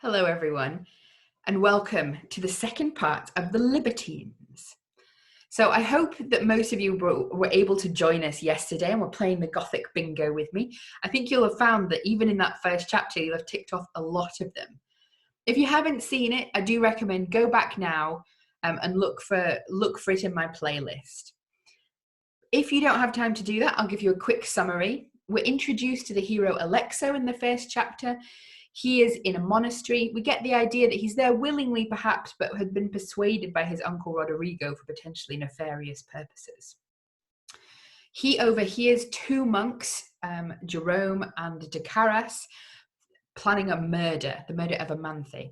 Hello, everyone, and welcome to the second part of the Libertines. So I hope that most of you were able to join us yesterday and were playing the Gothic bingo with me. I think you'll have found that even in that first chapter, you'll have ticked off a lot of them. If you haven't seen it, I do recommend go back now and look for it in my playlist. If you don't have time to do that, I'll give you a quick summary. We're introduced to the hero Alexo in the first chapter. He is in a monastery. We get the idea that he's there willingly, perhaps, but had been persuaded by his uncle Roderigo for potentially nefarious purposes. He overhears two monks, Jerome and Decaras, planning a murder, the murder of Amantha.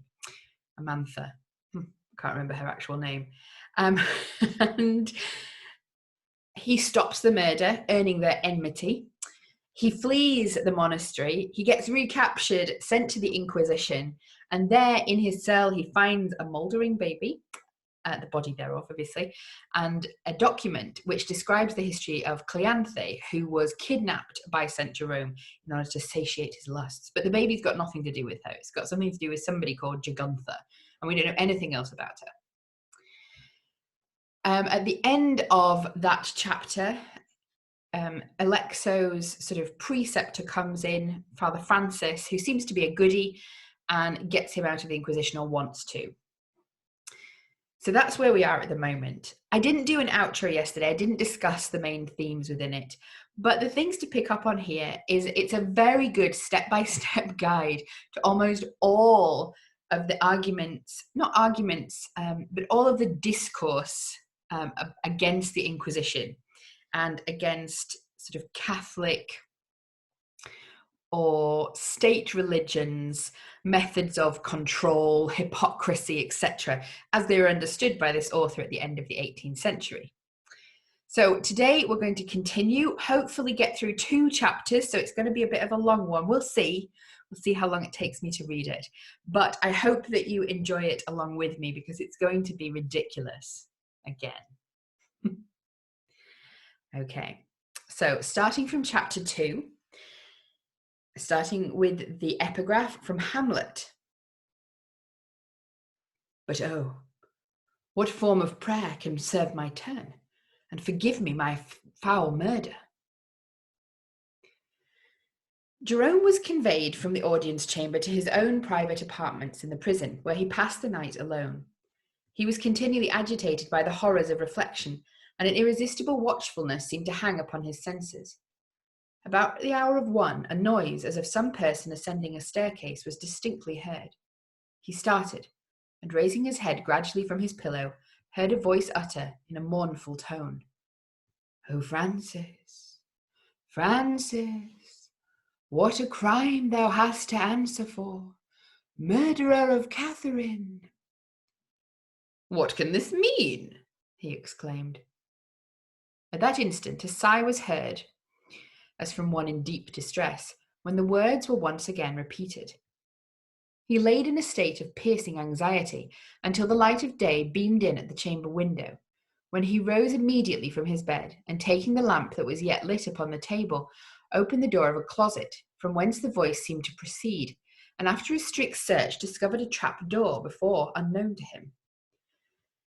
Can't remember her actual name. And he stops the murder, earning their enmity. He flees the monastery. He gets recaptured, sent to the Inquisition, and there in his cell he finds a mouldering baby, the body thereof obviously, and a document which describes the history of Cleanthe, who was kidnapped by St. Jerome in order to satiate his lusts. But the baby's got nothing to do with her. It's got something to do with somebody called Jugurtha, and we don't know anything else about her. At the end of that chapter, Alexo's sort of preceptor comes in, Father Francis, who seems to be a goody, and gets him out of the Inquisition, or wants to. So that's where we are at the moment. I didn't do an outro yesterday. I didn't discuss the main themes within it. But the things to pick up on here is it's a very good step-by-step guide to almost all of the but all of the discourse against the Inquisition and against sort of Catholic or state religions, methods of control, hypocrisy, etc., as they were understood by this author at the end of the 18th century. So today we're going to continue, hopefully get through 2 chapters, so it's going to be a bit of a long one. We'll see. We'll see how long it takes me to read it. But I hope that you enjoy it along with me, because it's going to be ridiculous again. Okay, so starting from chapter 2, starting with the epigraph from Hamlet. But oh, what form of prayer can serve my turn and forgive me my foul murder? Jerome was conveyed from the audience chamber to his own private apartments in the prison, where he passed the night alone. He was continually agitated by the horrors of reflection, and an irresistible watchfulness seemed to hang upon his senses. About the hour of 1, a noise as of some person ascending a staircase was distinctly heard. He started, and raising his head gradually from his pillow, heard a voice utter in a mournful tone, "Oh, Francis, Francis, what a crime thou hast to answer for, murderer of Catherine!" "What can this mean?" he exclaimed. At that instant a sigh was heard, as from one in deep distress, when the words were once again repeated. He laid in a state of piercing anxiety until the light of day beamed in at the chamber window, when he rose immediately from his bed, and taking the lamp that was yet lit upon the table, opened the door of a closet, from whence the voice seemed to proceed, and after a strict search discovered a trap door before unknown to him.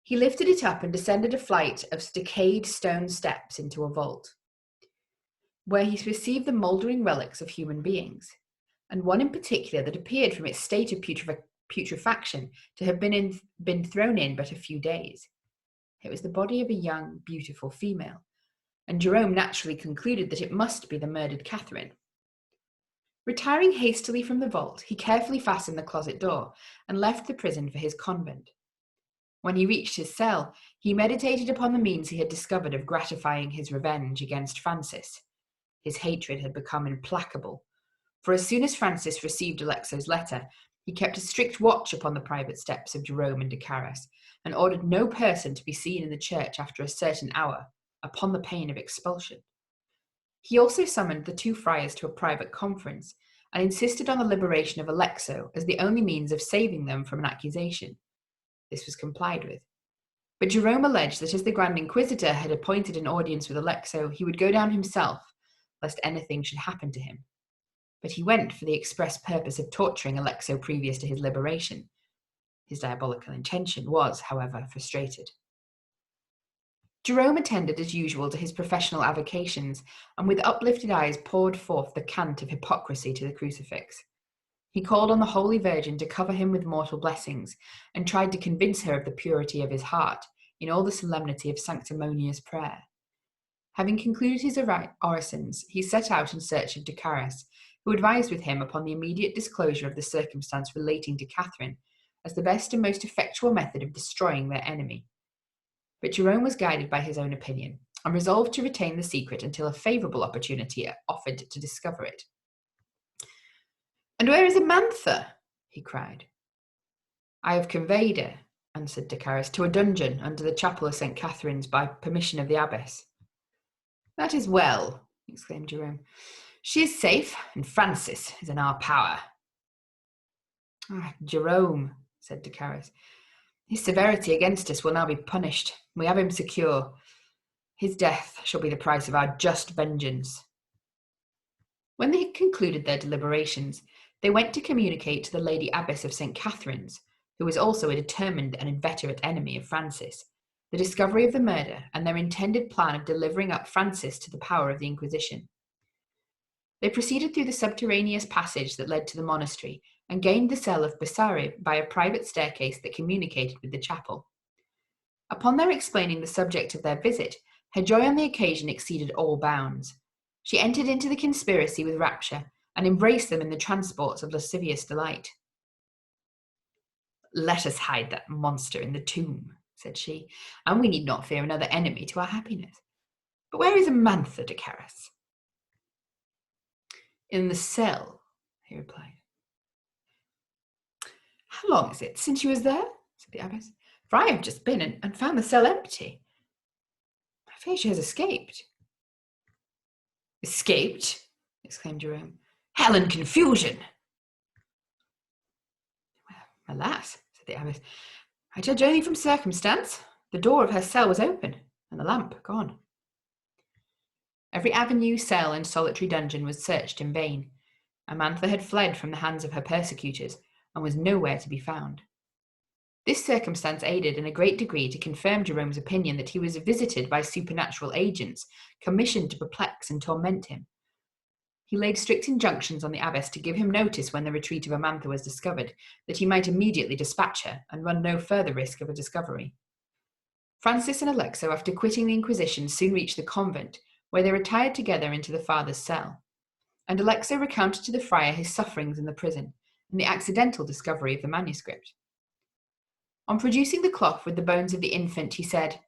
He lifted it up and descended a flight of decayed stone steps into a vault, where he perceived the mouldering relics of human beings, and one in particular that appeared from its state of putrefaction to have been thrown in but a few days. It was the body of a young, beautiful female, and Jerome naturally concluded that it must be the murdered Catherine. Retiring hastily from the vault, he carefully fastened the closet door and left the prison for his convent. When he reached his cell, he meditated upon the means he had discovered of gratifying his revenge against Francis. His hatred had become implacable, for as soon as Francis received Alexo's letter, he kept a strict watch upon the private steps of Jerome and Decaras, and ordered no person to be seen in the church after a certain hour, upon the pain of expulsion. He also summoned the 2 friars to a private conference, and insisted on the liberation of Alexo as the only means of saving them from an accusation. This was complied with. But Jerome alleged that as the Grand Inquisitor had appointed an audience with Alexo, he would go down himself, lest anything should happen to him. but he went for the express purpose of torturing Alexo previous to his liberation. His diabolical intention was, however, frustrated. Jerome attended as usual to his professional avocations, and with uplifted eyes poured forth the cant of hypocrisy to the crucifix. He called on the Holy Virgin to cover him with mortal blessings, and tried to convince her of the purity of his heart in all the solemnity of sanctimonious prayer. Having concluded his orisons, he set out in search of Decaris, who advised with him upon the immediate disclosure of the circumstance relating to Catherine as the best and most effectual method of destroying their enemy. But Jerome was guided by his own opinion, and resolved to retain the secret until a favourable opportunity offered to discover it. "And where is Amantha?" he cried. "I have conveyed her," answered Decaris, "to a dungeon under the chapel of St. Catherine's by permission of the abbess." "That is well," exclaimed Jerome. "She is safe, and Francis is in our power." "Jerome," said Decaris, "his severity against us will now be punished. We have him secure. His death shall be the price of our just vengeance." When they had concluded their deliberations, they went to communicate to the Lady Abbess of St. Catherine's, who was also a determined and inveterate enemy of Francis, the discovery of the murder and their intended plan of delivering up Francis to the power of the Inquisition. They proceeded through the subterraneous passage that led to the monastery, and gained the cell of Bessari by a private staircase that communicated with the chapel. Upon their explaining the subject of their visit, her joy on the occasion exceeded all bounds. She entered into the conspiracy with rapture, and embraced them in the transports of lascivious delight. "Let us hide that monster in the tomb," said she, "and we need not fear another enemy to our happiness. But where is Amantha, Decaris?" "In the cell," he replied. "How long is it since she was there?" said the abbess. "For I have just been and found the cell empty. I fear she has escaped." "Escaped?" exclaimed Jerome. "Hell and confusion!" "Well, alas," said the abbess, "I judge only from circumstance. The door of her cell was open, and the lamp gone." Every avenue, cell, and solitary dungeon was searched in vain. Amantha had fled from the hands of her persecutors, and was nowhere to be found. This circumstance aided in a great degree to confirm Jerome's opinion that he was visited by supernatural agents, commissioned to perplex and torment him. He laid strict injunctions on the abbess to give him notice when the retreat of Amantha was discovered, that he might immediately dispatch her, and run no further risk of a discovery. Francis and Alexo, after quitting the Inquisition, soon reached the convent, where they retired together into the father's cell, and Alexo recounted to the friar his sufferings in the prison, and the accidental discovery of the manuscript. On producing the cloth with the bones of the infant, he said,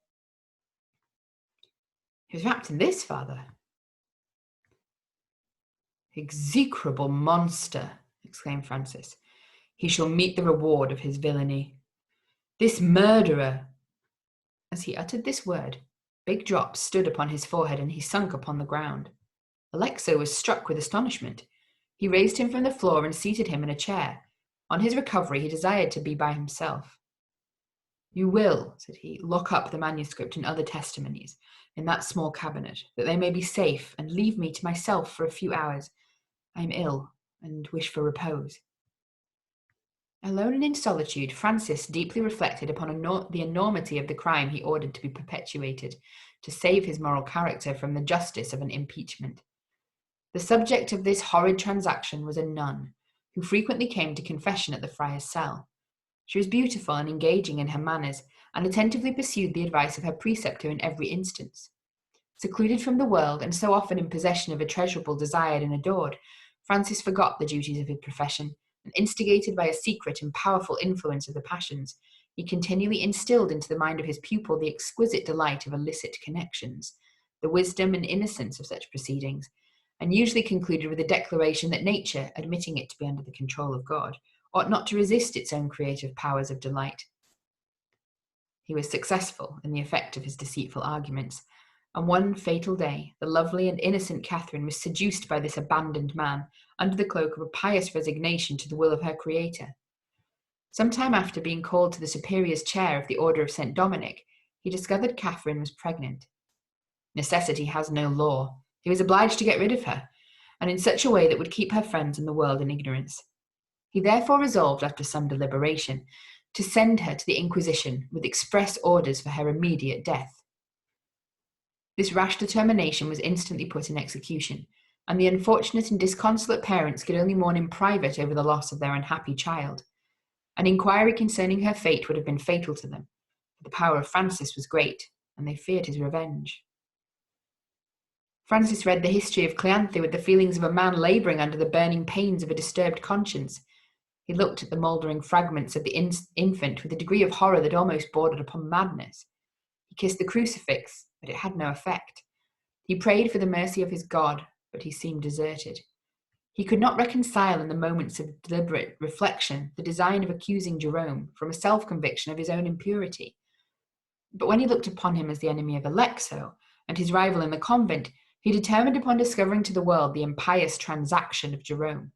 "He was wrapped in this, father." "Execrable monster!" exclaimed Francis. "He shall meet the reward of his villainy. This murderer!" As he uttered this word, big drops stood upon his forehead, and he sunk upon the ground. Alexo was struck with astonishment. He raised him from the floor and seated him in a chair. On his recovery, he desired to be by himself. "You will," said he, "lock up the manuscript and other testimonies in that small cabinet, that they may be safe, and leave me to myself for a few hours. I am ill, and wish for repose." Alone and in solitude, Francis deeply reflected upon the enormity of the crime he ordered to be perpetuated, to save his moral character from the justice of an impeachment. The subject of this horrid transaction was a nun, who frequently came to confession at the friar's cell. She was beautiful and engaging in her manners, and attentively pursued the advice of her preceptor in every instance. Secluded from the world, and so often in possession of a treasurable desired and adored, Francis forgot the duties of his profession, and instigated by a secret and powerful influence of the passions, he continually instilled into the mind of his pupil the exquisite delight of illicit connections, the wisdom and innocence of such proceedings, and usually concluded with a declaration that nature, admitting it to be under the control of God, ought not to resist its own creative powers of delight. He was successful in the effect of his deceitful arguments, and one fatal day the lovely and innocent Catherine was seduced by this abandoned man, under the cloak of a pious resignation to the will of her Creator. Some time after being called to the superior's chair of the Order of St. Dominic, he discovered Catherine was pregnant. Necessity has no law. He was obliged to get rid of her, and in such a way that would keep her friends and the world in ignorance. He therefore resolved, after some deliberation, to send her to the Inquisition with express orders for her immediate death. This rash determination was instantly put in execution, and the unfortunate and disconsolate parents could only mourn in private over the loss of their unhappy child. An inquiry concerning her fate would have been fatal to them, for the power of Francis was great, and they feared his revenge. Francis read the history of Cleanthe with the feelings of a man labouring under the burning pains of a disturbed conscience. He looked at the mouldering fragments of the infant with a degree of horror that almost bordered upon madness. He kissed the crucifix, but it had no effect. He prayed for the mercy of his God, but he seemed deserted. He could not reconcile in the moments of deliberate reflection the design of accusing Jerome from a self-conviction of his own impurity. But when he looked upon him as the enemy of Alexo and his rival in the convent, he determined upon discovering to the world the impious transaction of Jerome.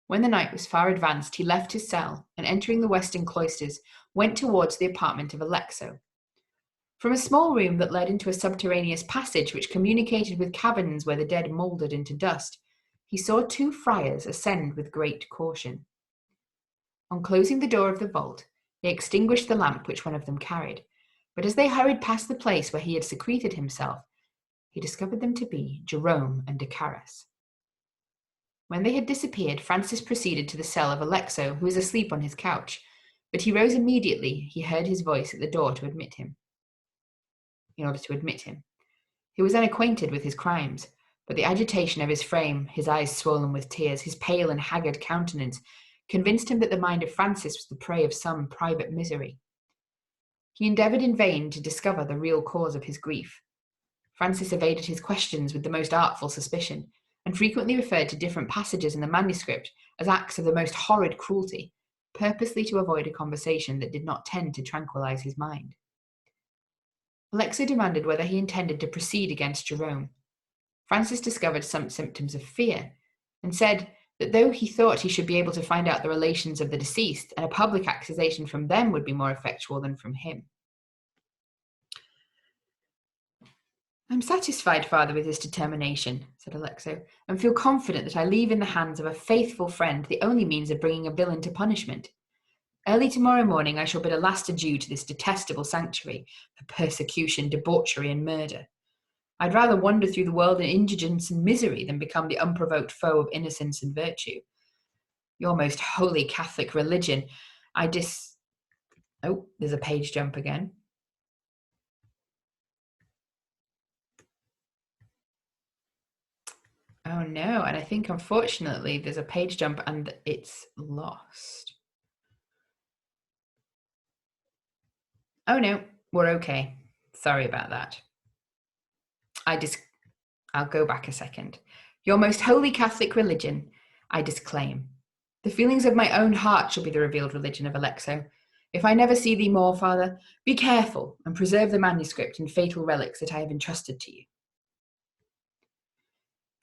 When the night was far advanced, he left his cell, and entering the western cloisters, went towards the apartment of Alexo. From a small room that led into a subterraneous passage which communicated with caverns where the dead mouldered into dust, he saw two friars ascend with great caution. On closing the door of the vault, they extinguished the lamp which one of them carried, but as they hurried past the place where he had secreted himself, he discovered them to be Jerome and Decarus. When they had disappeared, Francis proceeded to the cell of Alexo, who was asleep on his couch, but he rose immediately he heard his voice at the door to admit him. In order to admit him. He was unacquainted with his crimes, but the agitation of his frame, his eyes swollen with tears, his pale and haggard countenance, convinced him that the mind of Francis was the prey of some private misery. He endeavoured in vain to discover the real cause of his grief. Francis evaded his questions with the most artful suspicion, and frequently referred to different passages in the manuscript as acts of the most horrid cruelty, purposely to avoid a conversation that did not tend to tranquillize his mind. Alexo demanded whether he intended to proceed against Jerome. Francis discovered some symptoms of fear, and said that though he thought he should be able to find out the relations of the deceased, and a public accusation from them would be more effectual than from him. "I'm satisfied, father, with his determination," said Alexo, "and feel confident that I leave in the hands of a faithful friend the only means of bringing a villain to punishment. Early tomorrow morning I shall bid a last adieu to this detestable sanctuary for persecution, debauchery, and murder. I'd rather wander through the world in indigence and misery than become the unprovoked foe of innocence and virtue. Your most holy Catholic religion, Oh, there's a page jump again. Oh no, and I think unfortunately there's a page jump and it's lost. Oh no, we're okay. Sorry about that. I'll go back a second. Your most holy Catholic religion, I disclaim. The feelings of my own heart shall be the revealed religion of Alexo. If I never see thee more, father, be careful and preserve the manuscript and fatal relics that I have entrusted to you.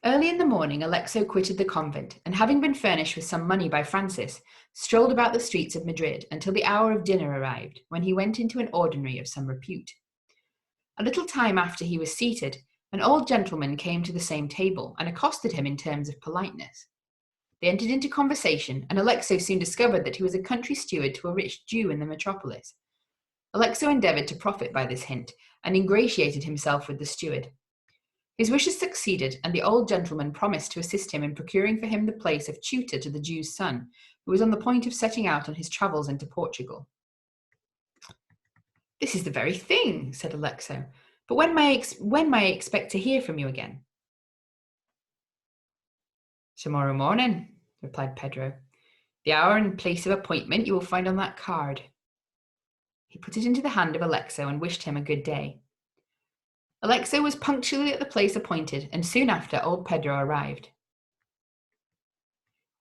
Early in the morning, Alexo quitted the convent, and having been furnished with some money by Francis, strolled about the streets of Madrid until the hour of dinner arrived, when he went into an ordinary of some repute. A little time after he was seated, an old gentleman came to the same table and accosted him in terms of politeness. They entered into conversation, and Alexo soon discovered that he was a country steward to a rich Jew in the metropolis. Alexo endeavoured to profit by this hint, and ingratiated himself with the steward. His wishes succeeded, and the old gentleman promised to assist him in procuring for him the place of tutor to the Jew's son, who was on the point of setting out on his travels into Portugal. "This is the very thing," said Alexo. "But when may I expect to hear from you again?" "Tomorrow morning," replied Pedro. "The hour and place of appointment you will find on that card." He put it into the hand of Alexo and wished him a good day. Alexo was punctually at the place appointed, and soon after old Pedro arrived.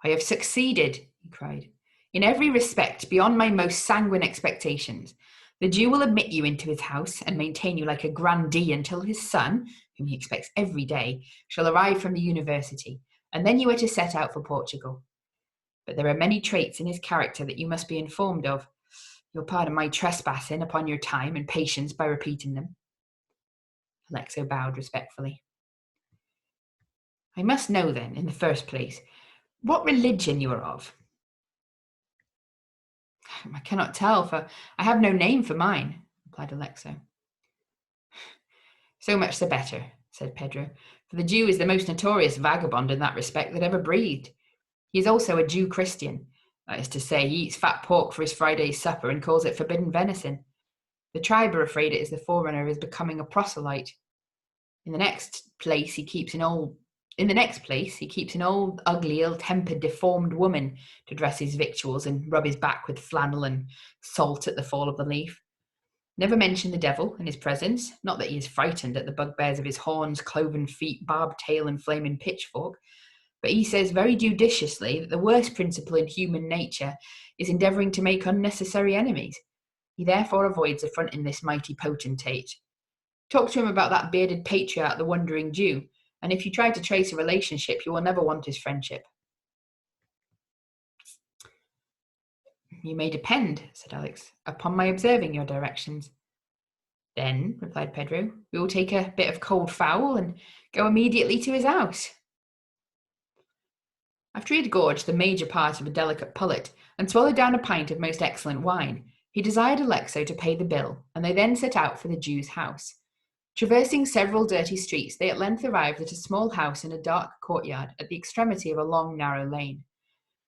"I have succeeded," he cried, "in every respect beyond my most sanguine expectations. The Jew will admit you into his house and maintain you like a grandee until his son, whom he expects every day, shall arrive from the university, and then you are to set out for Portugal. But there are many traits in his character that you must be informed of. You'll pardon my trespassing upon your time and patience by repeating them." Alexo bowed respectfully. I must know then, in the first place, what religion you are of. I cannot tell, for I have no name for mine, replied Alexo. So much the better, said Pedro, for the Jew is the most notorious vagabond in that respect that ever breathed. He is also a Jew Christian, that is to say, he eats fat pork for his Friday's supper and calls it forbidden venison. The tribe are afraid it is the forerunner of his becoming a proselyte. In the next place, he keeps an old, ugly, ill-tempered, deformed woman to dress his victuals and rub his back with flannel and salt at the fall of the leaf. Never mention the devil in his presence, not that he is frightened at the bugbears of his horns, cloven feet, barbed tail, and flaming pitchfork, but he says very judiciously that the worst principle in human nature is endeavouring to make unnecessary enemies. He therefore avoids affronting this mighty potentate. Talk to him about that bearded patriarch, the wandering Jew, and if you try to trace a relationship, you will never want his friendship. You may depend, said Alex, upon my observing your directions. Then, replied Pedro, we will take a bit of cold fowl and go immediately to his house. After he had gorged the major part of a delicate pullet and swallowed down a pint of most excellent wine, he desired Alexo to pay the bill, and they then set out for the Jew's house. Traversing several dirty streets, they at length arrived at a small house in a dark courtyard at the extremity of a long, narrow lane.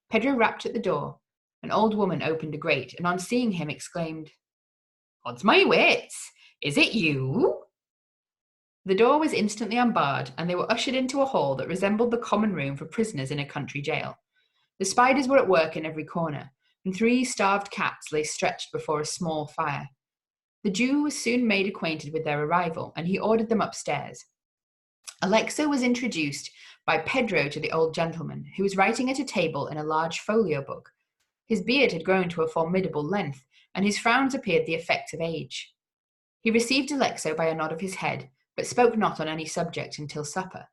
Pedro rapped at the door. An old woman opened a grate, and on seeing him exclaimed, "Odds my wits! Is it you?" The door was instantly unbarred, and they were ushered into a hall that resembled the common room for prisoners in a country jail. The spiders were at work in every corner, and 3 starved cats lay stretched before a small fire. The Jew was soon made acquainted with their arrival, and he ordered them upstairs. Alexo was introduced by Pedro to the old gentleman, who was writing at a table in a large folio book. His beard had grown to a formidable length, and his frowns appeared the effect of age. He received Alexo by a nod of his head, but spoke not on any subject until supper.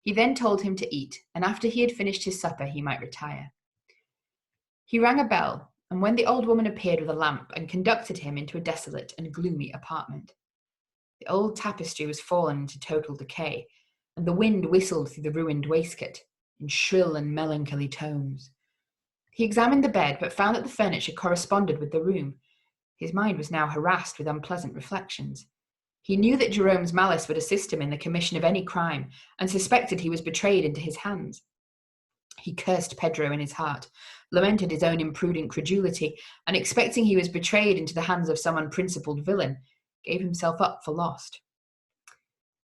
He then told him to eat, and after he had finished his supper he might retire. He rang a bell, and when the old woman appeared with a lamp and conducted him into a desolate and gloomy apartment. The old tapestry was fallen into total decay, and the wind whistled through the ruined waistcoat in shrill and melancholy tones. He examined the bed, but found that the furniture corresponded with the room. His mind was now harassed with unpleasant reflections. He knew that Jerome's malice would assist him in the commission of any crime, and suspected he was betrayed into his hands. He cursed Pedro in his heart, lamented his own imprudent credulity, and expecting he was betrayed into the hands of some unprincipled villain, gave himself up for lost.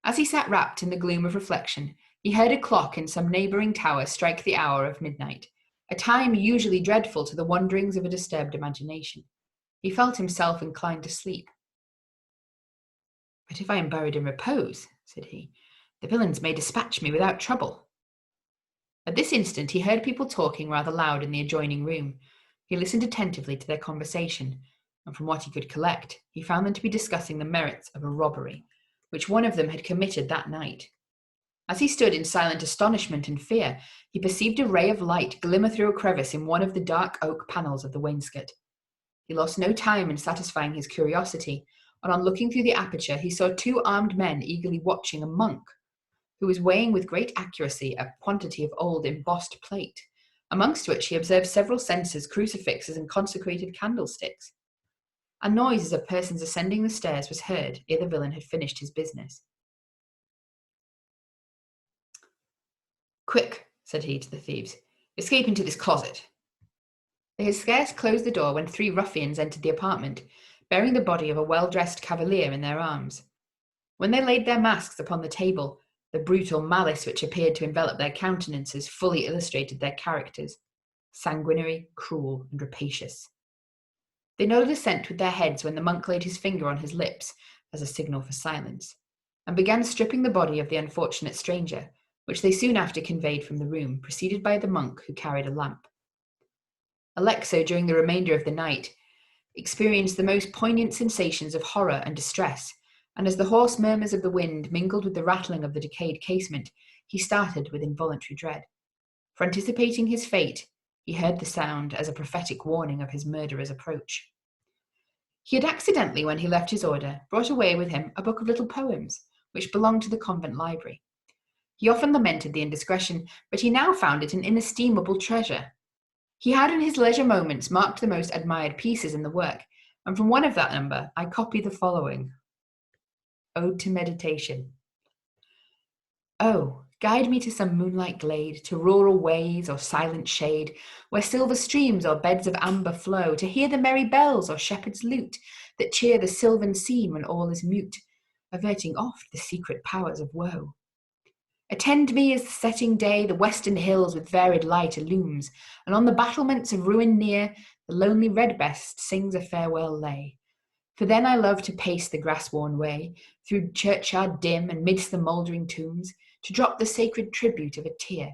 As he sat wrapped in the gloom of reflection, he heard a clock in some neighbouring tower strike the hour of midnight, a time usually dreadful to the wanderings of a disturbed imagination. He felt himself inclined to sleep. "But if I am buried in repose," said he, "the villains may dispatch me without trouble." At this instant he heard people talking rather loud in the adjoining room. He listened attentively to their conversation, and from what he could collect, he found them to be discussing the merits of a robbery, which one of them had committed that night. As he stood in silent astonishment and fear, he perceived a ray of light glimmer through a crevice in one of the dark oak panels of the wainscot. He lost no time in satisfying his curiosity, and on looking through the aperture, he saw 2 armed men eagerly watching a monk, who was weighing with great accuracy a quantity of old embossed plate, amongst which he observed several censers, crucifixes, and consecrated candlesticks. A noise as of persons ascending the stairs was heard ere the villain had finished his business. "Quick," said he to the thieves, "escape into this closet." They had scarce closed the door when 3 ruffians entered the apartment, bearing the body of a well-dressed cavalier in their arms. When they laid their masks upon the table, the brutal malice which appeared to envelop their countenances fully illustrated their characters: sanguinary, cruel, and rapacious. They nodded assent with their heads when the monk laid his finger on his lips as a signal for silence, and began stripping the body of the unfortunate stranger, which they soon after conveyed from the room, preceded by the monk who carried a lamp. Alexo, during the remainder of the night, experienced the most poignant sensations of horror and distress, and as the hoarse murmurs of the wind mingled with the rattling of the decayed casement, he started with involuntary dread. For anticipating his fate, he heard the sound as a prophetic warning of his murderer's approach. He had accidentally, when he left his order, brought away with him a book of little poems, which belonged to the convent library. He often lamented the indiscretion, but he now found it an inestimable treasure. He had in his leisure moments marked the most admired pieces in the work, and from one of that number I copy the following. Ode to Meditation. Oh, guide me to some moonlight glade, to rural ways or silent shade, where silver streams or beds of amber flow, to hear the merry bells or shepherd's lute, that cheer the sylvan scene when all is mute, averting oft the secret powers of woe. Attend me as the setting day the western hills with varied light illumes, and on the battlements of ruin near, the lonely redbreast sings a farewell lay. For then I love to pace the grass-worn way, through churchyard dim and midst the mouldering tombs, to drop the sacred tribute of a tear.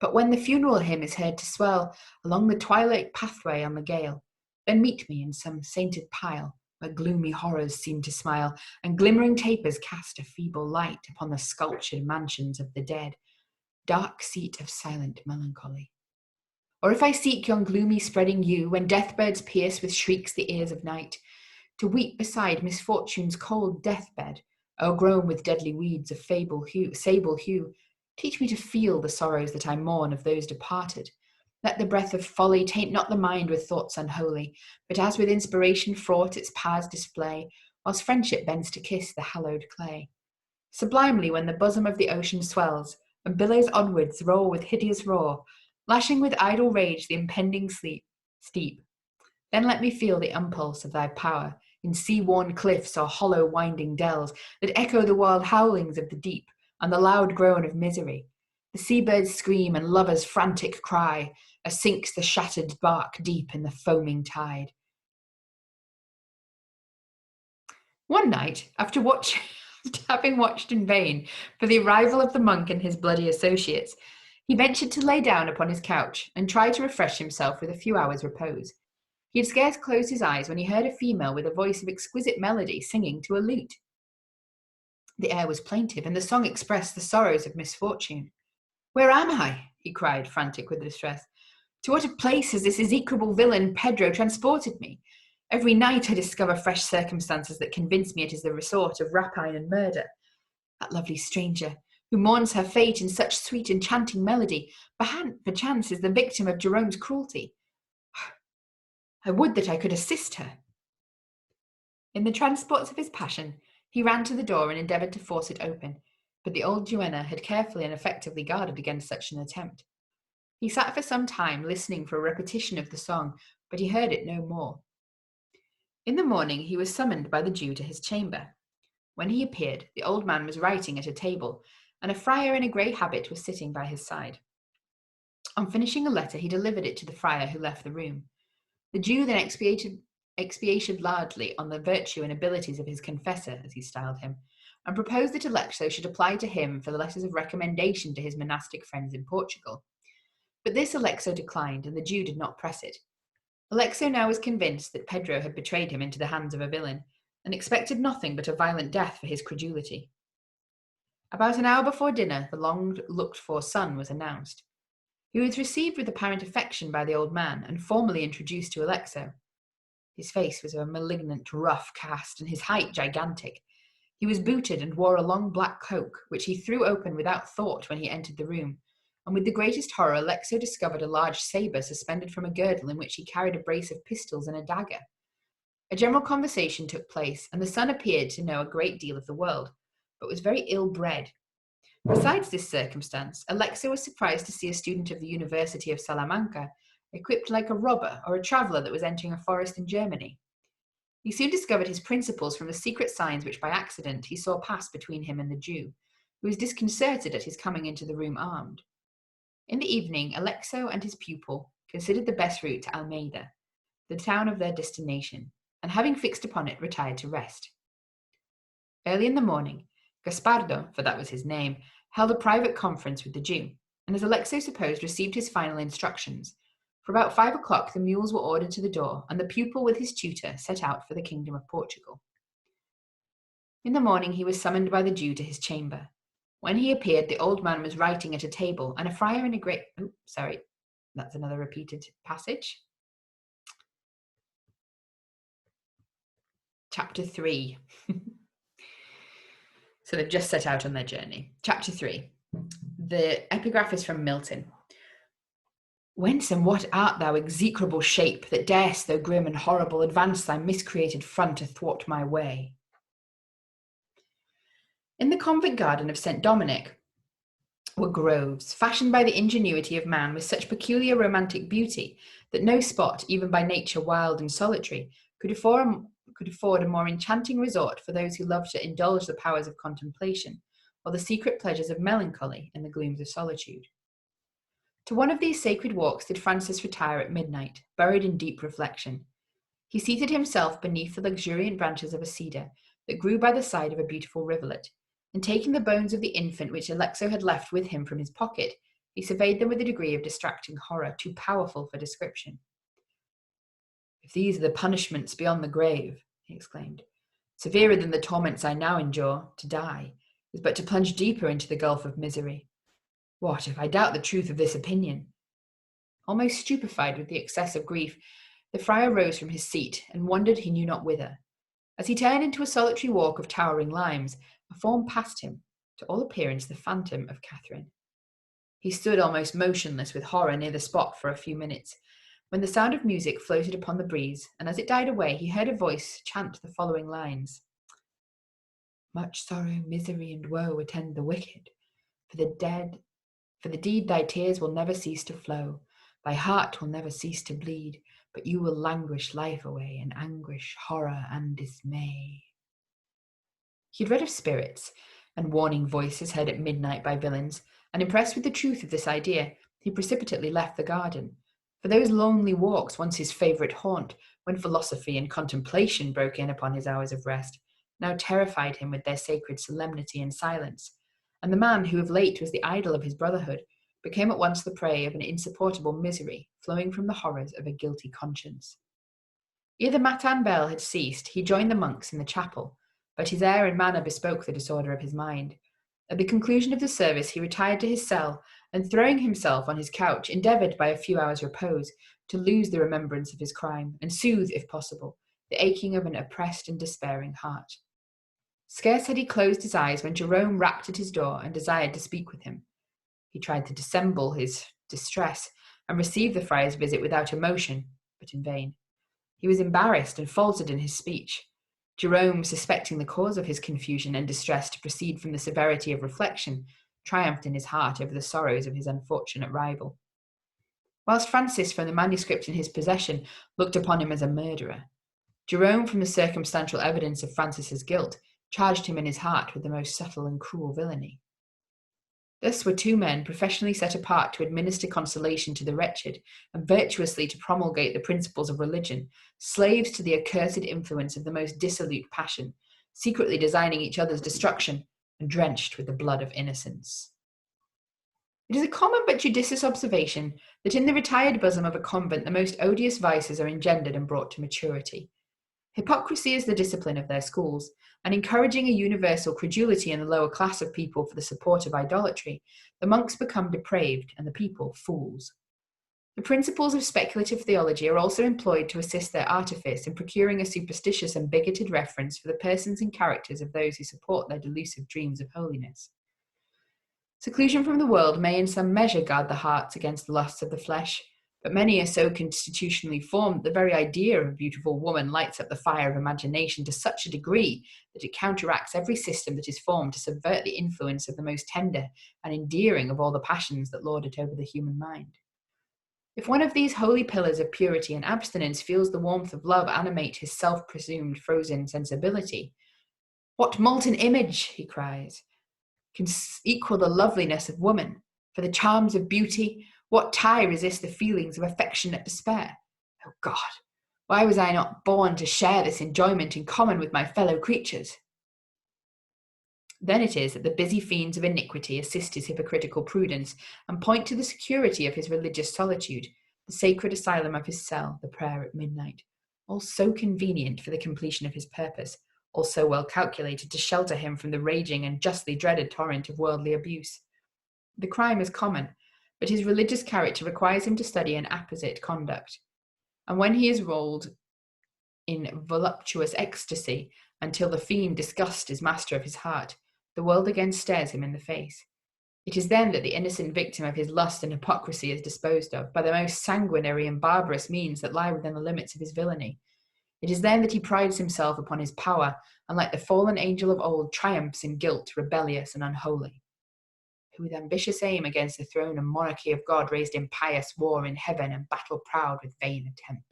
But when the funeral hymn is heard to swell along the twilight pathway on the gale, then meet me in some sainted pile, where gloomy horrors seem to smile, and glimmering tapers cast a feeble light upon the sculptured mansions of the dead, dark seat of silent melancholy. Or if I seek yon gloomy spreading yew, when deathbirds pierce with shrieks the ears of night, to weep beside misfortune's cold deathbed, o'ergrown with deadly weeds of sable hue, teach me to feel the sorrows that I mourn of those departed. Let the breath of folly taint not the mind with thoughts unholy, but as with inspiration fraught its powers display, whilst friendship bends to kiss the hallowed clay. Sublimely when the bosom of the ocean swells, and billows onwards roar with hideous roar, lashing with idle rage the impending steep, then let me feel the impulse of thy power, in sea-worn cliffs or hollow winding dells, that echo the wild howlings of the deep, and the loud groan of misery. The seabirds scream and lovers' frantic cry, as sinks the shattered bark deep in the foaming tide. One night, after having watched in vain for the arrival of the monk and his bloody associates, he ventured to lay down upon his couch and try to refresh himself with a few hours' repose. He had scarce closed his eyes when he heard a female with a voice of exquisite melody singing to a lute. The air was plaintive, and the song expressed the sorrows of misfortune. "Where am I?" he cried, frantic with distress. "To what a place has this execrable villain Pedro transported me? Every night I discover fresh circumstances that convince me it is the resort of rapine and murder. That lovely stranger, who mourns her fate in such sweet enchanting melody, perchance is the victim of Jerome's cruelty. I would that I could assist her." In the transports of his passion, he ran to the door and endeavoured to force it open, but the old duenna had carefully and effectively guarded against such an attempt. He sat for some time listening for a repetition of the song, but he heard it no more. In the morning he was summoned by the Jew to his chamber. When he appeared, the old man was writing at a table, and a friar in a grey habit was sitting by his side. On finishing a letter, he delivered it to the friar, who left the room. The Jew then expatiated largely on the virtue and abilities of his confessor, as he styled him, and proposed that Alexo should apply to him for the letters of recommendation to his monastic friends in Portugal. But this Alexo declined, and the Jew did not press it. Alexo now was convinced that Pedro had betrayed him into the hands of a villain, and expected nothing but a violent death for his credulity. About an hour before dinner, the long-looked-for son was announced. He was received with apparent affection by the old man, and formally introduced to Alexo. His face was of a malignant, rough cast, and his height gigantic. He was booted and wore a long black cloak, which he threw open without thought when he entered the room, and with the greatest horror Alexo discovered a large sabre suspended from a girdle in which he carried a brace of pistols and a dagger. A general conversation took place, and the son appeared to know a great deal of the world, but was very ill-bred. Besides this circumstance, Alexo was surprised to see a student of the University of Salamanca equipped like a robber or a traveller that was entering a forest in Germany. He soon discovered his principles from the secret signs which by accident he saw pass between him and the Jew, who was disconcerted at his coming into the room armed. In the evening, Alexo and his pupil considered the best route to Almeida, the town of their destination, and having fixed upon it, retired to rest. Early in the morning, Gaspardo, for that was his name, held a private conference with the Jew, and as Alexo supposed, received his final instructions. For about 5 o'clock the mules were ordered to the door, and the pupil with his tutor set out for the kingdom of Portugal. In the morning he was summoned by the Jew to his chamber. When he appeared, the old man was writing at a table, and a friar in a great... that's another repeated passage. Chapter 3. So they've just set out on their journey. Chapter 3. The epigraph is from Milton. Whence and what art thou, execrable shape, that darest, though grim and horrible, advance thy miscreated front athwart my way? In the convent garden of St. Dominic were groves, fashioned by the ingenuity of man with such peculiar romantic beauty that no spot, even by nature wild and solitary, could afford a more enchanting resort for those who love to indulge the powers of contemplation, or the secret pleasures of melancholy in the glooms of solitude. To one of these sacred walks did Francis retire at midnight, buried in deep reflection. He seated himself beneath the luxuriant branches of a cedar that grew by the side of a beautiful rivulet, and taking the bones of the infant which Alexo had left with him from his pocket, he surveyed them with a degree of distracting horror too powerful for description. "If these are the punishments beyond the grave," he exclaimed, "severer than the torments I now endure, to die is but to plunge deeper into the gulf of misery. What if I doubt the truth of this opinion?" Almost stupefied with the excess of grief, the friar rose from his seat and wandered he knew not whither. As he turned into a solitary walk of towering limes, a form passed him, to all appearance the phantom of Catherine. He stood almost motionless with horror near the spot for a few minutes, when the sound of music floated upon the breeze, and as it died away he heard a voice chant the following lines: "Much sorrow, misery, and woe attend the wicked. For the deed thy tears will never cease to flow, thy heart will never cease to bleed, but you will languish life away in anguish, horror, and dismay." He had read of spirits and warning voices heard at midnight by villains, and impressed with the truth of this idea, he precipitately left the garden. For those lonely walks, once his favourite haunt, when philosophy and contemplation broke in upon his hours of rest, now terrified him with their sacred solemnity and silence, and the man who of late was the idol of his brotherhood became at once the prey of an insupportable misery flowing from the horrors of a guilty conscience. Ere the matin bell had ceased, he joined the monks in the chapel, but his air and manner bespoke the disorder of his mind. At the conclusion of the service he retired to his cell, and throwing himself on his couch, endeavoured by a few hours' repose to lose the remembrance of his crime, and soothe, if possible, the aching of an oppressed and despairing heart. Scarce had he closed his eyes when Jerome rapped at his door and desired to speak with him. He tried to dissemble his distress and receive the friar's visit without emotion, but in vain. He was embarrassed and faltered in his speech. Jerome, suspecting the cause of his confusion and distress to proceed from the severity of reflection, triumphed in his heart over the sorrows of his unfortunate rival. Whilst Francis, from the manuscript in his possession, looked upon him as a murderer, Jerome, from the circumstantial evidence of Francis's guilt, charged him in his heart with the most subtle and cruel villainy. Thus were two men professionally set apart to administer consolation to the wretched, and virtuously to promulgate the principles of religion, slaves to the accursed influence of the most dissolute passion, secretly designing each other's destruction, and drenched with the blood of innocence. It is a common but judicious observation that in the retired bosom of a convent the most odious vices are engendered and brought to maturity. Hypocrisy is the discipline of their schools, and encouraging a universal credulity in the lower class of people for the support of idolatry, the monks become depraved and the people fools. The principles of speculative theology are also employed to assist their artifice in procuring a superstitious and bigoted reference for the persons and characters of those who support their delusive dreams of holiness. Seclusion from the world may in some measure guard the hearts against the lusts of the flesh, but many are so constitutionally formed that the very idea of a beautiful woman lights up the fire of imagination to such a degree that it counteracts every system that is formed to subvert the influence of the most tender and endearing of all the passions that lord it over the human mind. If one of these holy pillars of purity and abstinence feels the warmth of love animate his self-presumed frozen sensibility, "What molten image," he cries, "can equal the loveliness of woman? For the charms of beauty, what tie resists the feelings of affectionate despair? Oh God, why was I not born to share this enjoyment in common with my fellow creatures?" Then it is that the busy fiends of iniquity assist his hypocritical prudence, and point to the security of his religious solitude, the sacred asylum of his cell, the prayer at midnight, all so convenient for the completion of his purpose, all so well calculated to shelter him from the raging and justly dreaded torrent of worldly abuse. The crime is common, but his religious character requires him to study an apposite conduct, and when he is rolled in voluptuous ecstasy until the fiend disgust is master of his heart, the world again stares him in the face. It is then that the innocent victim of his lust and hypocrisy is disposed of by the most sanguinary and barbarous means that lie within the limits of his villainy. It is then that he prides himself upon his power, and like the fallen angel of old, triumphs in guilt, rebellious and unholy, who with ambitious aim against the throne and monarchy of God raised impious war in heaven and battle proud with vain attempt.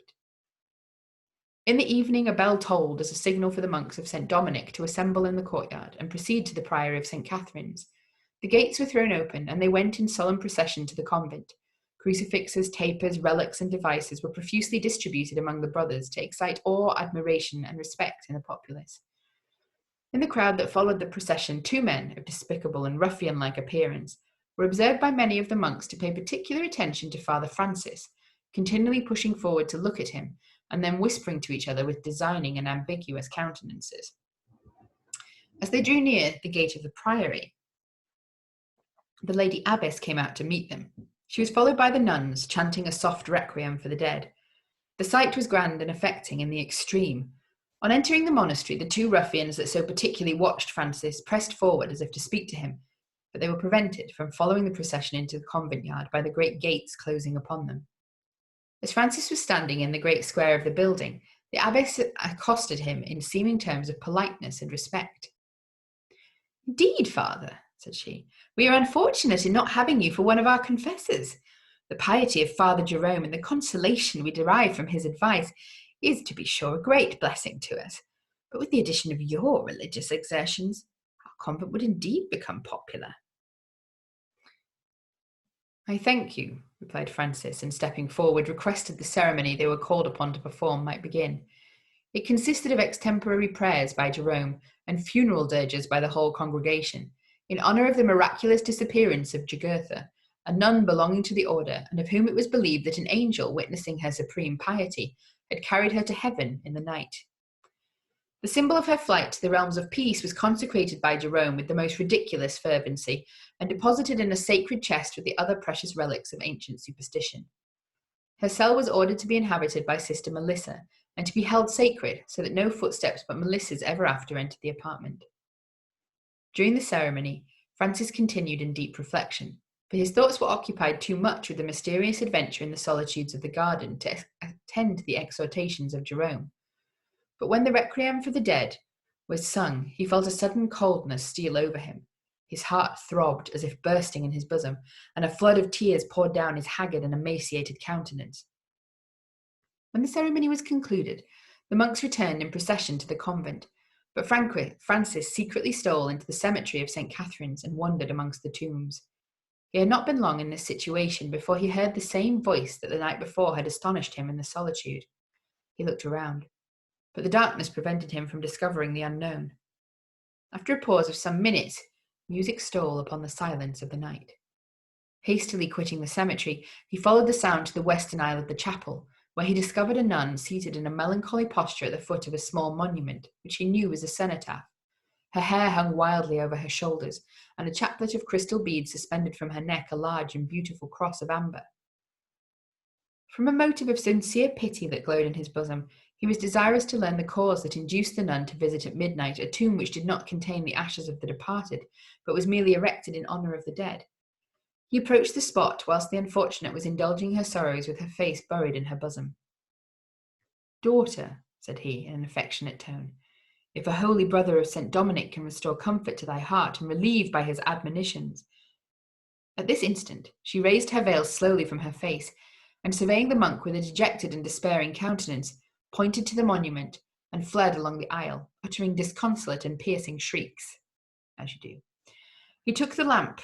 In the evening a bell tolled as a signal for the monks of St. Dominic to assemble in the courtyard and proceed to the priory of St. Catherine's. The gates were thrown open, and they went in solemn procession to the convent. Crucifixes, tapers, relics, and devices were profusely distributed among the brothers to excite awe, admiration, and respect in the populace. In the crowd that followed the procession, 2 men of despicable and ruffian-like appearance were observed by many of the monks to pay particular attention to Father Francis, continually pushing forward to look at him, and then whispering to each other with designing and ambiguous countenances. As they drew near the gate of the priory, the lady abbess came out to meet them. She was followed by the nuns, chanting a soft requiem for the dead. The sight was grand and affecting in the extreme. On entering the monastery, the 2 ruffians that so particularly watched Francis pressed forward as if to speak to him, but they were prevented from following the procession into the convent yard by the great gates closing upon them. As Francis was standing in the great square of the building, the abbess accosted him in seeming terms of politeness and respect. "Indeed, Father," said she, "we are unfortunate in not having you for one of our confessors. The piety of Father Jerome and the consolation we derive from his advice is, to be sure, a great blessing to us. But with the addition of your religious exertions, our convent would indeed become popular." "I thank you," replied Francis, and stepping forward, requested the ceremony they were called upon to perform might begin. It consisted of extemporary prayers by Jerome and funeral dirges by the whole congregation, in honour of the miraculous disappearance of Jugurtha, a nun belonging to the order, and of whom it was believed that an angel, witnessing her supreme piety, had carried her to heaven in the night. The symbol of her flight to the realms of peace was consecrated by Jerome with the most ridiculous fervency, and deposited in a sacred chest with the other precious relics of ancient superstition. Her cell was ordered to be inhabited by Sister Melissa, and to be held sacred, so that no footsteps but Melissa's ever after entered the apartment. During the ceremony, Francis continued in deep reflection, for his thoughts were occupied too much with the mysterious adventure in the solitudes of the garden to attend to the exhortations of Jerome. But when the requiem for the dead was sung, he felt a sudden coldness steal over him. His heart throbbed as if bursting in his bosom, and a flood of tears poured down his haggard and emaciated countenance. When the ceremony was concluded, the monks returned in procession to the convent, but Francis secretly stole into the cemetery of St. Catherine's and wandered amongst the tombs. He had not been long in this situation before he heard the same voice that the night before had astonished him in the solitude. He looked around, but the darkness prevented him from discovering the unknown. After a pause of some minutes, music stole upon the silence of the night. Hastily quitting the cemetery, he followed the sound to the western aisle of the chapel, where he discovered a nun seated in a melancholy posture at the foot of a small monument, which he knew was a cenotaph. Her hair hung wildly over her shoulders, and a chaplet of crystal beads suspended from her neck a large and beautiful cross of amber. From a motive of sincere pity that glowed in his bosom, he was desirous to learn the cause that induced the nun to visit at midnight a tomb which did not contain the ashes of the departed, but was merely erected in honour of the dead. He approached the spot whilst the unfortunate was indulging her sorrows with her face buried in her bosom. "Daughter," said he in an affectionate tone, "if a holy brother of St. Dominic can restore comfort to thy heart and relieve by his admonitions—" At this instant she raised her veil slowly from her face, and surveying the monk with a dejected and despairing countenance, pointed to the monument and fled along the aisle, uttering disconsolate and piercing shrieks, as you do. He took the lamp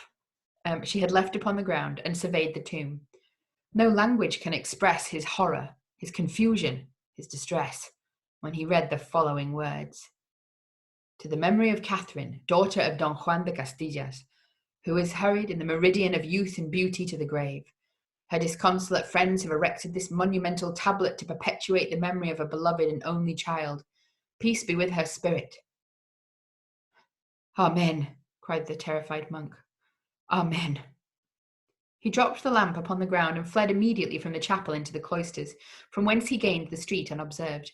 she had left upon the ground and surveyed the tomb. No language can express his horror, his confusion, his distress, when he read the following words: "To the memory of Catherine, daughter of Don Juan de Castillas, who is hurried in the meridian of youth and beauty to the grave. Her disconsolate friends have erected this monumental tablet to perpetuate the memory of a beloved and only child. Peace be with her spirit." "Amen," cried the terrified monk. "Amen." He dropped the lamp upon the ground and fled immediately from the chapel into the cloisters, from whence he gained the street unobserved.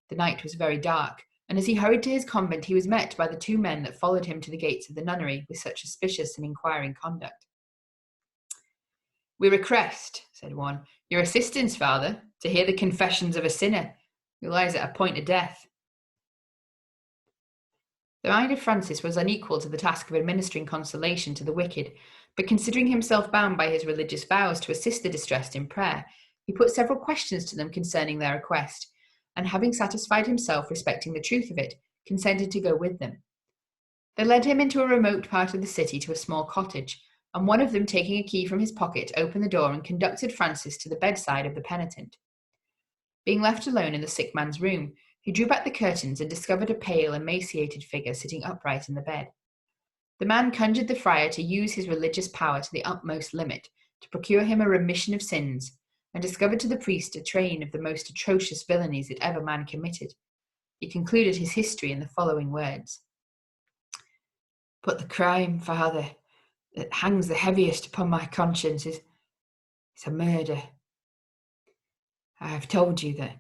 The night was very dark, and as he hurried to his convent, he was met by the 2 men that followed him to the gates of the nunnery with such suspicious and inquiring conduct. "We request," said one, "your assistance, Father, to hear the confessions of a sinner who lies at a point of death." The mind of Francis was unequal to the task of administering consolation to the wicked, but considering himself bound by his religious vows to assist the distressed in prayer, he put several questions to them concerning their request, and having satisfied himself respecting the truth of it, consented to go with them. They led him into a remote part of the city to a small cottage, and one of them, taking a key from his pocket, opened the door and conducted Francis to the bedside of the penitent. Being left alone in the sick man's room, he drew back the curtains and discovered a pale, emaciated figure sitting upright in the bed. The man conjured the friar to use his religious power to the utmost limit to procure him a remission of sins, and discovered to the priest a train of the most atrocious villainies that ever man committed. He concluded his history in the following words: "But the crime, Father, that hangs the heaviest upon my conscience is a murder. I have told you that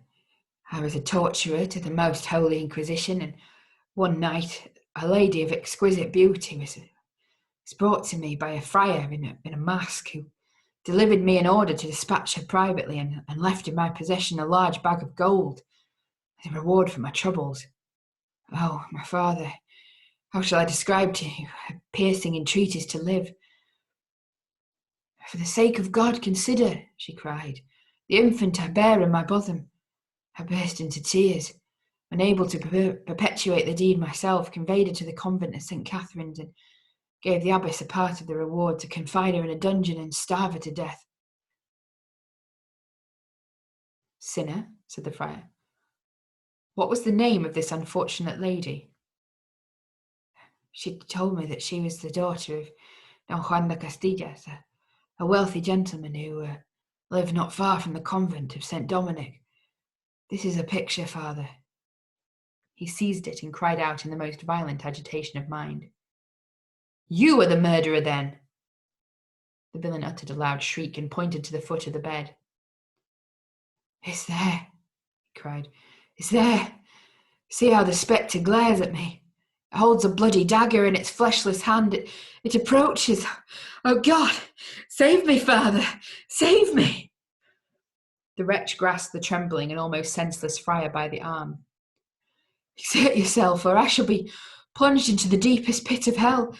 I was a torturer to the Most Holy Inquisition, and one night a lady of exquisite beauty was brought to me by a friar in a mask, who delivered me an order to dispatch her privately, and left in my possession a large bag of gold as a reward for my troubles. Oh, my Father, how shall I describe to you her piercing entreaties to live? For the sake of God, consider," she cried, "the infant I bear in my bosom." I burst into tears. Unable to perpetuate the deed myself, conveyed her to the convent of St. Catherine's, and gave the abbess a part of the reward to confine her in a dungeon and starve her to death. "Sinner," said the friar, "what was the name of this unfortunate lady?" "She told me that she was the daughter of Don Juan de Castillas, a wealthy gentleman who lived not far from the convent of St. Dominic. This is a picture, Father." He seized it and cried out in the most violent agitation of mind, "You are the murderer, then!" The villain uttered a loud shriek and pointed to the foot of the bed. "It's there," he cried. "It's there. See how the spectre glares at me. It holds a bloody dagger in its fleshless hand. It approaches. Oh God! Save me, Father! Save me!" The wretch grasped the trembling and almost senseless friar by the arm. "Exert yourself, or I shall be plunged into the deepest pit of hell.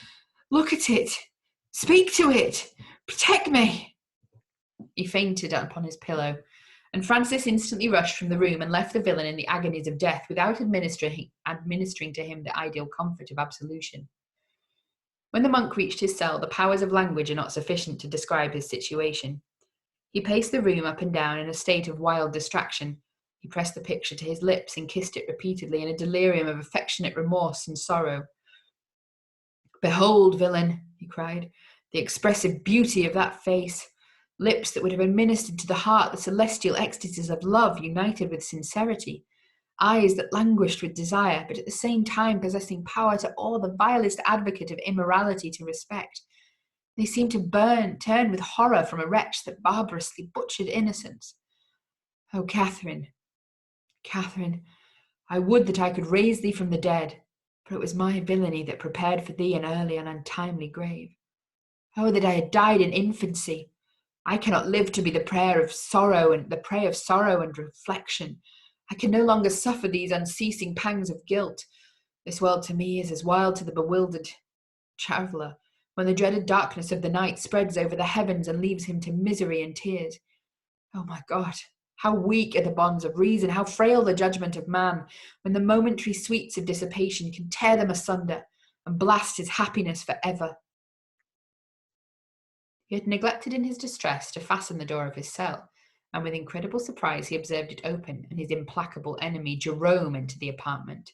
Look at it. Speak to it. Protect me." He fainted upon his pillow, and Francis instantly rushed from the room and left the villain in the agonies of death without administering to him the ideal comfort of absolution. When the monk reached his cell, the powers of language are not sufficient to describe his situation. He paced the room up and down in a state of wild distraction. He pressed the picture to his lips and kissed it repeatedly in a delirium of affectionate remorse and sorrow. "Behold, villain," he cried, "the expressive beauty of that face. Lips that would have administered to the heart the celestial ecstasies of love united with sincerity. Eyes that languished with desire, but at the same time possessing power to awe the vilest advocate of immorality to respect. They seemed to turn with horror from a wretch that barbarously butchered innocence. Oh, Catherine, Catherine, I would that I could raise thee from the dead, for it was my villainy that prepared for thee an early and untimely grave. Oh, that I had died in infancy! I cannot live to be the prey of sorrow and reflection. I can no longer suffer these unceasing pangs of guilt. This world to me is as wild to the bewildered traveller, when the dreaded darkness of the night spreads over the heavens and leaves him to misery and tears. Oh my God, how weak are the bonds of reason, how frail the judgment of man, when the momentary sweets of dissipation can tear them asunder and blast his happiness for ever." He had neglected in his distress to fasten the door of his cell, and with incredible surprise he observed it open and his implacable enemy Jerome enter the apartment.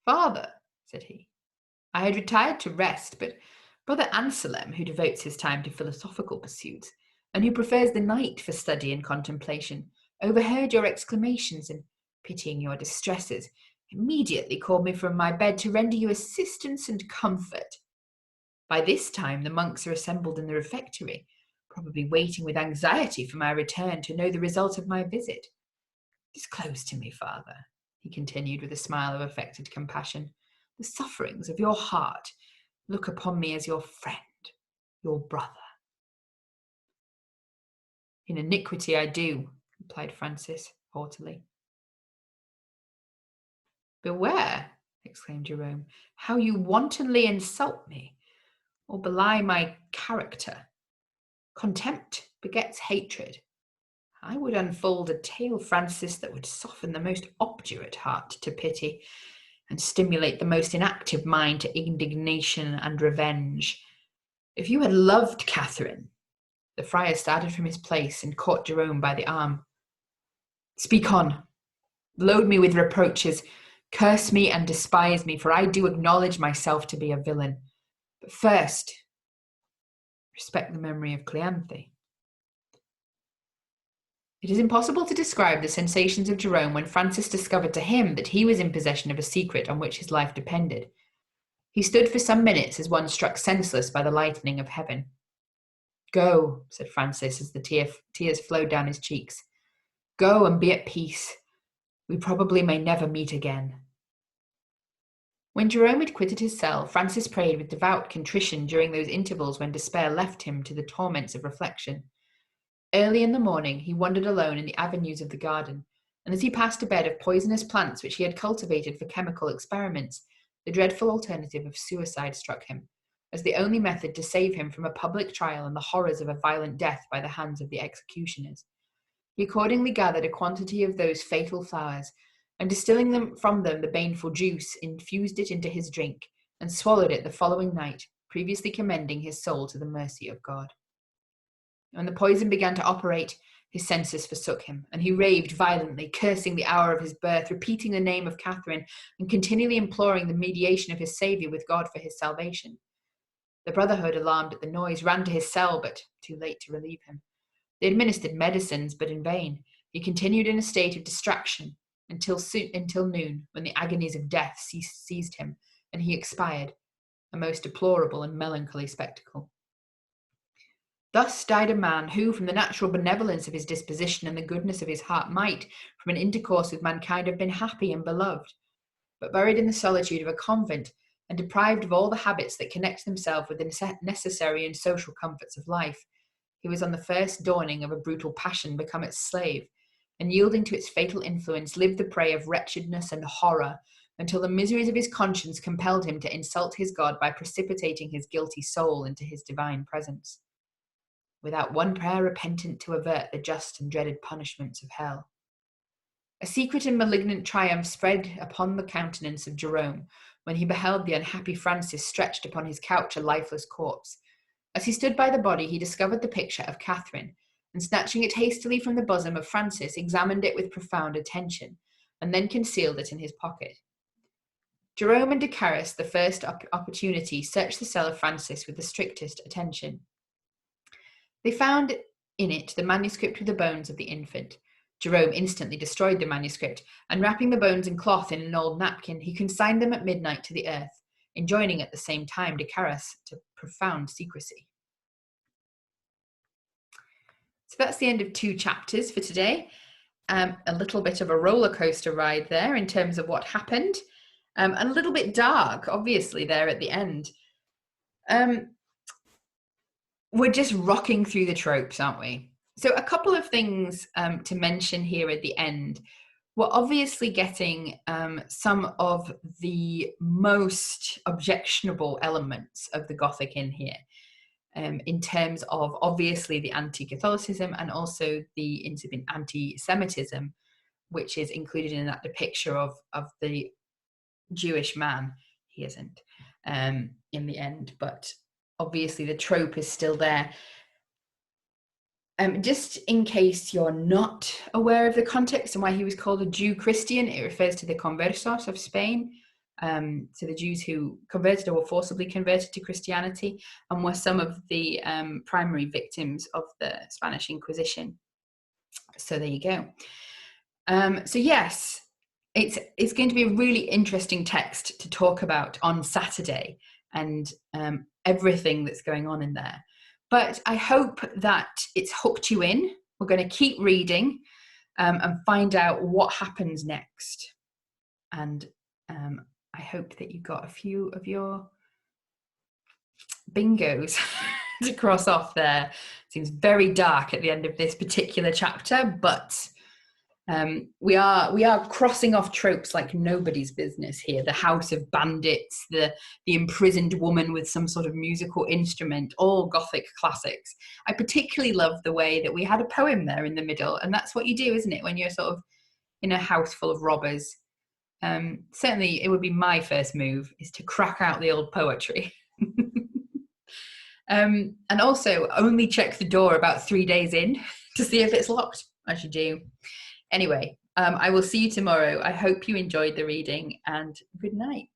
"Father," said he, "I had retired to rest, but Brother Anselm, who devotes his time to philosophical pursuits, and who prefers the night for study and contemplation, overheard your exclamations, and, pitying your distresses, immediately called me from my bed to render you assistance and comfort. By this time the monks are assembled in the refectory, probably waiting with anxiety for my return to know the result of my visit. Disclose to me, Father, he continued with a smile of affected compassion, the sufferings of your heart. Look upon me as your friend, your brother. In iniquity I do, replied Francis haughtily. Beware, exclaimed Jerome, how you wantonly insult me, or belie my character. Contempt begets hatred. I would unfold a tale, Francis, that would soften the most obdurate heart to pity, and stimulate the most inactive mind to indignation and revenge. If you had loved Catherine, the friar started from his place and caught Jerome by the arm. Speak on. Load me with reproaches. Curse me and despise me, for I do acknowledge myself to be a villain. But first, respect the memory of Cleanthe. It is impossible to describe the sensations of Jerome when Francis discovered to him that he was in possession of a secret on which his life depended. He stood for some minutes as one struck senseless by the lightning of heaven. Go, said Francis as the tears flowed down his cheeks. Go and be at peace. We probably may never meet again. When Jerome had quitted his cell, Francis prayed with devout contrition during those intervals when despair left him to the torments of reflection. Early in the morning, he wandered alone in the avenues of the garden, and as he passed a bed of poisonous plants which he had cultivated for chemical experiments, the dreadful alternative of suicide struck him, as the only method to save him from a public trial and the horrors of a violent death by the hands of the executioners. He accordingly gathered a quantity of those fatal flowers, and distilling from them the baneful juice, infused it into his drink, and swallowed it the following night, previously commending his soul to the mercy of God. When the poison began to operate, his senses forsook him, and he raved violently, cursing the hour of his birth, repeating the name of Catherine, and continually imploring the mediation of his Saviour with God for his salvation. The brotherhood, alarmed at the noise, ran to his cell, but too late to relieve him. They administered medicines, but in vain. He continued in a state of distraction until noon, when the agonies of death seized him, and he expired, a most deplorable and melancholy spectacle. Thus died a man who, from the natural benevolence of his disposition and the goodness of his heart, might, from an intercourse with mankind, have been happy and beloved. But buried in the solitude of a convent, and deprived of all the habits that connect themselves with the necessary and social comforts of life, he was on the first dawning of a brutal passion become its slave, and yielding to its fatal influence, lived the prey of wretchedness and horror, until the miseries of his conscience compelled him to insult his God by precipitating his guilty soul into his divine presence, without one prayer repentant to avert the just and dreaded punishments of hell. A secret and malignant triumph spread upon the countenance of Jerome when he beheld the unhappy Francis stretched upon his couch a lifeless corpse. As he stood by the body, he discovered the picture of Catherine, and snatching it hastily from the bosom of Francis, examined it with profound attention, and then concealed it in his pocket. Jerome and de Caras, the first opportunity, searched the cell of Francis with the strictest attention. They found in it the manuscript with the bones of the infant. Jerome instantly destroyed the manuscript, and wrapping the bones in cloth in an old napkin, he consigned them at midnight to the earth, enjoining at the same time de Caras to profound secrecy. So that's the end of 2 chapters for today. A little bit of a roller coaster ride there in terms of what happened, and a little bit dark, obviously, there at the end. We're just rocking through the tropes, aren't we? So a couple of things to mention here at the end. We're obviously getting some of the most objectionable elements of the Gothic in here, in terms of obviously the anti-Catholicism and also the anti-Semitism, which is included in that depiction of the Jewish man. He isn't in the end, but obviously the trope is still there. Just in case you're not aware of the context and why he was called a Jew Christian, it refers to the conversos of Spain, so the Jews who converted or were forcibly converted to Christianity and were some of the primary victims of the Spanish Inquisition. So there you go. So yes, it's going to be a really interesting text to talk about on Saturday, and everything that's going on in there. But I hope that it's hooked you in. We're going to keep reading. and find out what happens next. And I hope that you got a few of your bingos to cross off there. Seems very dark at the end of this particular chapter, but we are crossing off tropes like nobody's business here. The house of bandits, the imprisoned woman with some sort of musical instrument, all Gothic classics. I particularly love the way that we had a poem there in the middle, and that's what you do, isn't it, when you're sort of in a house full of robbers. Certainly it would be my first move, is to crack out the old poetry. And also only check the door about 3 days in to see if it's locked, as you do. Anyway, I will see you tomorrow. I hope you enjoyed the reading, and good night.